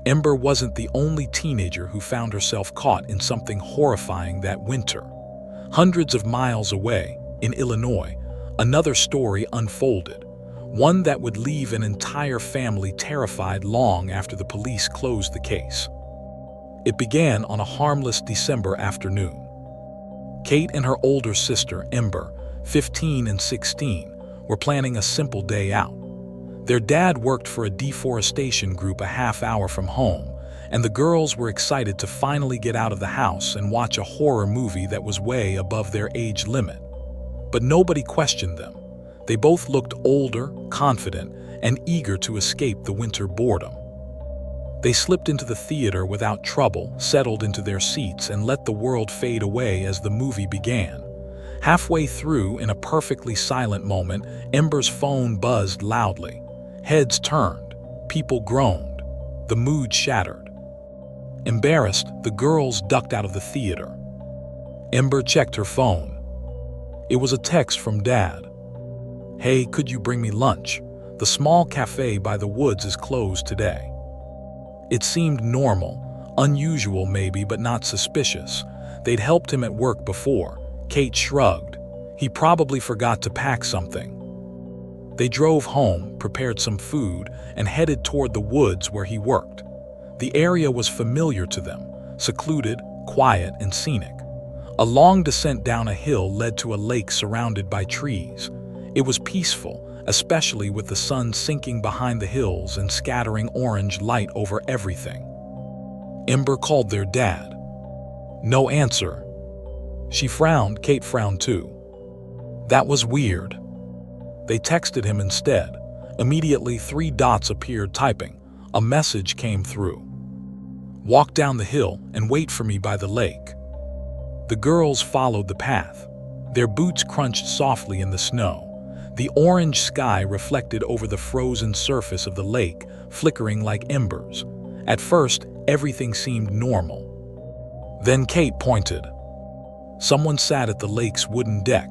Ember wasn't the only teenager who found herself caught in something horrifying that winter. Hundreds of miles away, in Illinois, another story unfolded, one that would leave an entire family terrified long after the police closed the case. It began on a harmless December afternoon. Kate and her older sister, Ember, 15 and 16, were planning a simple day out. Their dad worked for a deforestation group a half-hour from home, and the girls were excited to finally get out of the house and watch a horror movie that was way above their age limit. But nobody questioned them. They both looked older, confident, and eager to escape the winter boredom. They slipped into the theater without trouble, settled into their seats, and let the world fade away as the movie began. Halfway through, in a perfectly silent moment, Ember's phone buzzed loudly. Heads turned, people groaned, the mood shattered. Embarrassed, the girls ducked out of the theater. Ember checked her phone. It was a text from Dad. "Hey, could you bring me lunch? The small cafe by the woods is closed today." It seemed normal, unusual maybe, but not suspicious. They'd helped him at work before. Kate shrugged. He probably forgot to pack something. They drove home, prepared some food, and headed toward the woods where he worked. The area was familiar to them, secluded, quiet, and scenic. A long descent down a hill led to a lake surrounded by trees. It was peaceful, especially with the sun sinking behind the hills and scattering orange light over everything. Ember called their dad. No answer. She frowned. Kate frowned too. That was weird. They texted him instead. Immediately, 3 dots appeared typing. A message came through. "Walk down the hill and wait for me by the lake." The girls followed the path. Their boots crunched softly in the snow. The orange sky reflected over the frozen surface of the lake, flickering like embers. At first, everything seemed normal. Then Kate pointed. Someone sat at the lake's wooden deck,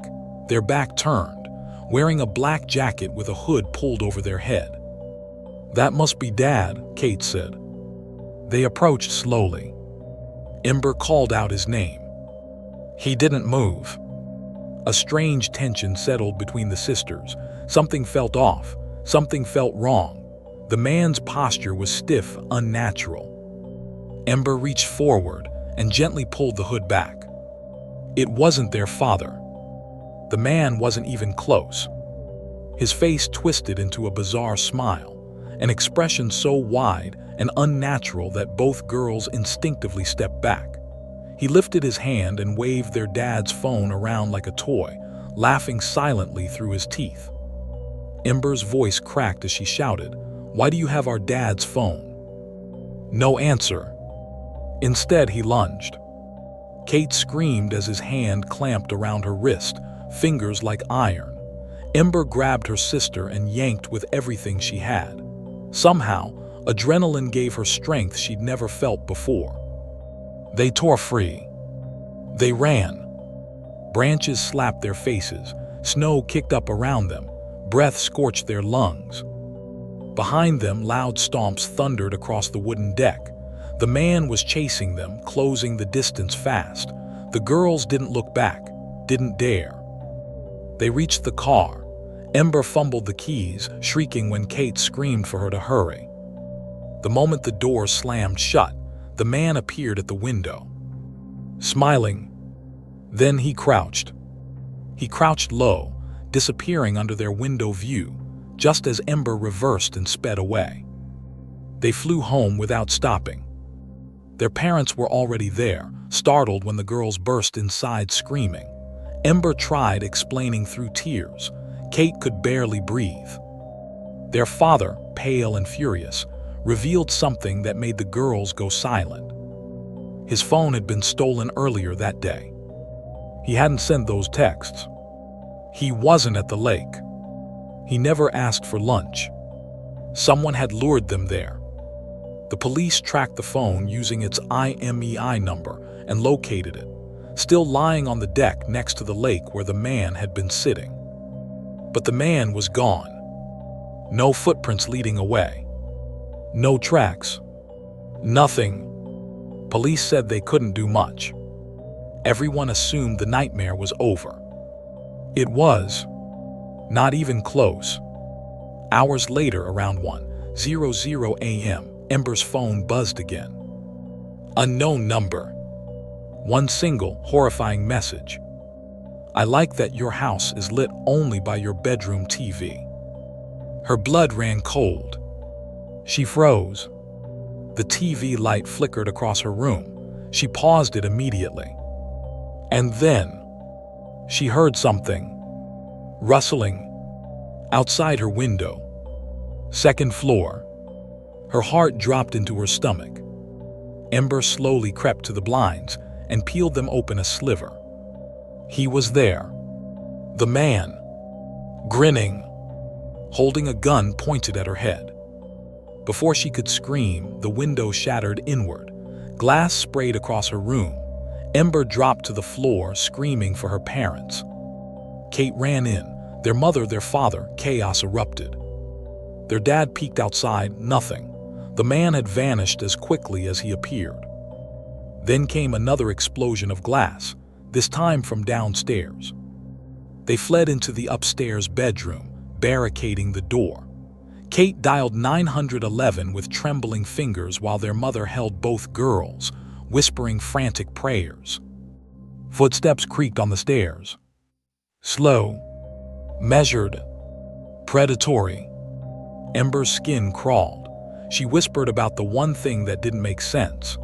their back turned, wearing a black jacket with a hood pulled over their head. "That must be Dad," Kate said. They approached slowly. Ember called out his name. He didn't move. A strange tension settled between the sisters. Something felt off. Something felt wrong. The man's posture was stiff, unnatural. Ember reached forward and gently pulled the hood back. It wasn't their father. The man wasn't even close. His face twisted into a bizarre smile, an expression so wide and unnatural that both girls instinctively stepped back. He lifted his hand and waved their dad's phone around like a toy, laughing silently through his teeth. Ember's voice cracked as she shouted, "Why do you have our dad's phone?" No answer. Instead, he lunged. Kate screamed as his hand clamped around her wrist, fingers like iron. Ember grabbed her sister and yanked with everything she had. Somehow, adrenaline gave her strength she'd never felt before. They tore free. They ran. Branches slapped their faces, snow kicked up around them, breath scorched their lungs. Behind them, loud stomps thundered across the wooden deck. The man was chasing them, closing the distance fast. The girls didn't look back, didn't dare. They reached the car. Ember fumbled the keys, shrieking when Kate screamed for her to hurry. The moment the door slammed shut, the man appeared at the window, smiling. Then he crouched. He crouched low, disappearing under their window view, just as Ember reversed and sped away. They flew home without stopping. Their parents were already there, startled when the girls burst inside screaming. Ember tried explaining through tears. Kate could barely breathe. Their father, pale and furious, revealed something that made the girls go silent. His phone had been stolen earlier that day. He hadn't sent those texts. He wasn't at the lake. He never asked for lunch. Someone had lured them there. The police tracked the phone using its IMEI number and located it, still lying on the deck next to the lake where the man had been sitting. But the man was gone. No footprints leading away. No tracks. Nothing. Police said they couldn't do much. Everyone assumed the nightmare was over. It was. Not even close. Hours later, around 1:00 a.m., Ember's phone buzzed again. Unknown number. One single, horrifying message. I like that your house is lit only by your bedroom TV. Her blood ran cold. She froze. The TV light flickered across her room. She paused it immediately. And then, she heard something. Rustling. Outside her window. Second floor. Her heart dropped into her stomach. Ember slowly crept to the blinds and peeled them open a sliver. He was there. The man. Grinning. Holding a gun pointed at her head. Before she could scream, the window shattered inward. Glass sprayed across her room. Ember dropped to the floor, screaming for her parents. Kate ran in. Their mother, their father. Chaos erupted. Their dad peeked outside. Nothing. The man had vanished as quickly as he appeared. Then came another explosion of glass, this time from downstairs. They fled into the upstairs bedroom, barricading the door. Kate dialed 911 with trembling fingers while their mother held both girls, whispering frantic prayers. Footsteps creaked on the stairs. Slow, measured, predatory. Ember's skin crawled. She whispered about the one thing that didn't make sense.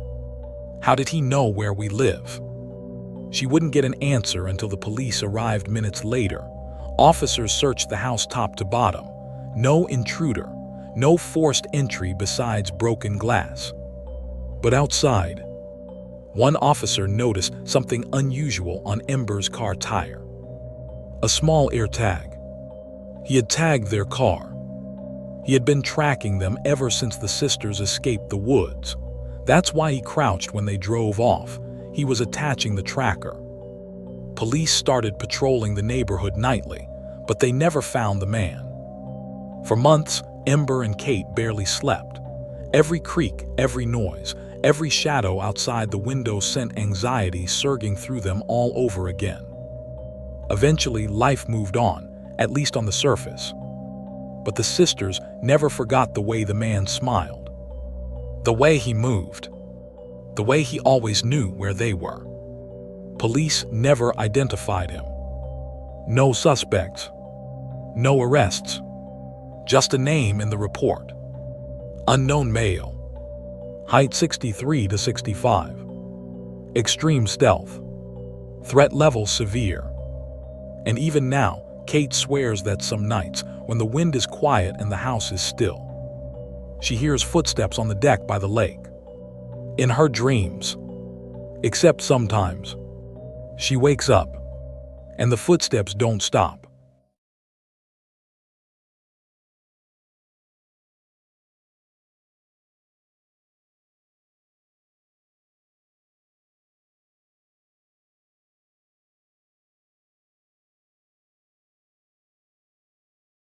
How did he know where we live? She wouldn't get an answer until the police arrived minutes later. Officers searched the house top to bottom. No intruder, no forced entry besides broken glass. But outside, one officer noticed something unusual on Ember's car tire. A small air tag. He had tagged their car. He had been tracking them ever since the sisters escaped the woods. That's why he crouched when they drove off. He was attaching the tracker. Police started patrolling the neighborhood nightly, but they never found the man. For months, Ember and Kate barely slept. Every creak, every noise, every shadow outside the window sent anxiety surging through them all over again. Eventually, life moved on, at least on the surface. But the sisters never forgot the way the man smiled. The way he moved. The way he always knew where they were. Police never identified him. No suspects. No arrests. Just a name in the report. Unknown male. Height 63 to 65. Extreme stealth. Threat level severe. And even now, Kate swears that some nights, when the wind is quiet and the house is still, she hears footsteps on the deck by the lake. In her dreams. Except sometimes. She wakes up, and the footsteps don't stop.